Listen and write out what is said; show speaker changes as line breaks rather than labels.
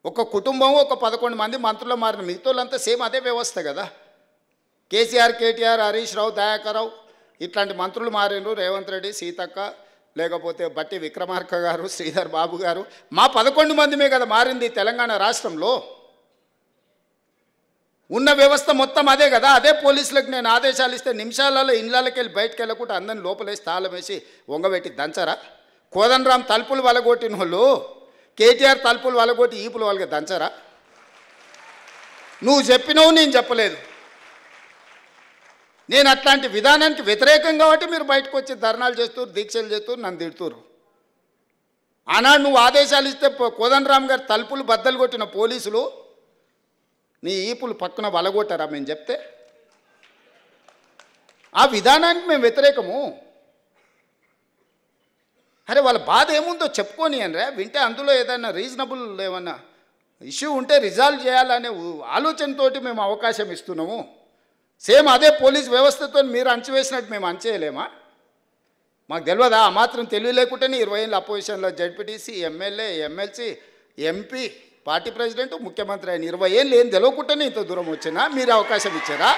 ఒక కుటుంబం ఒక 11 మంది మంత్రులు మారిన మిగతాలంతా సేమ్ అదే వ్యవస్థ కదా. కేసీఆర్, కేటీఆర్, హరీష్ రావు, దయాకర్ రావు ఇట్లాంటి మంత్రులు మారినరు. రేవంత్ రెడ్డి, సీతక్క, లేకపోతే బట్టి విక్రమార్క గారు, శ్రీధర్ బాబు గారు, మా 11 మందిమే కదా మారింది తెలంగాణ రాష్ట్రంలో. ఉన్న వ్యవస్థ మొత్తం అదే కదా. అదే పోలీసులకు నేను ఆదేశాలు ఇస్తే నిమిషాలలో ఇళ్ళకి వెళ్ళి బయటకు వెళ్ళకుండా అందరిని లోపలేసి తాళం వేసి వంగబెట్టి దంచరా? కోదండరాం తలుపులు వలగొట్టిన వాళ్ళు కేటీఆర్ తలుపులు వలగొట్టి ఈపులు వాళ్ళకి దంచరా? నువ్వు చెప్పినవు, నేను చెప్పలేదు. నేను అట్లాంటి విధానానికి వ్యతిరేకం కాబట్టి మీరు బయటకు వచ్చి ధర్నాలు చేస్తారు, దీక్షలు చేస్తారు, నన్ను తిడుతురు. ఆనాడు నువ్వు ఆదేశాలు ఇస్తే కోదండరాం గారు తలుపులు బద్దలు కొట్టిన పోలీసులు నీ ఈపులు పక్కన వలగొట్టారా మేము చెప్తే? ఆ విధానానికి మేము వ్యతిరేకము. అరే వాళ్ళ బాధ ఏముందో చెప్పుకొని అనరా, వింటే అందులో ఏదైనా రీజనబుల్ ఏమన్నా ఇష్యూ ఉంటే రిజాల్వ్ చేయాలనే ఆలోచనతోటి మేము అవకాశం ఇస్తున్నాము. సేమ్ అదే పోలీస్ వ్యవస్థతో మీరు అంచివేసినట్టు మేము అంచేయలేమా? మాకు తెలియదా? ఆ మాత్రం తెలివి లేకుండానే 20 ఏళ్ళ అపోజిషన్లో ZPTC, MLA, MLC, MP, party president, ముఖ్యమంత్రి అయిన 20 ఏళ్ళు ఏం తెలియకుండానే ఇంత దూరం వచ్చినా మీరు అవకాశం ఇచ్చారా?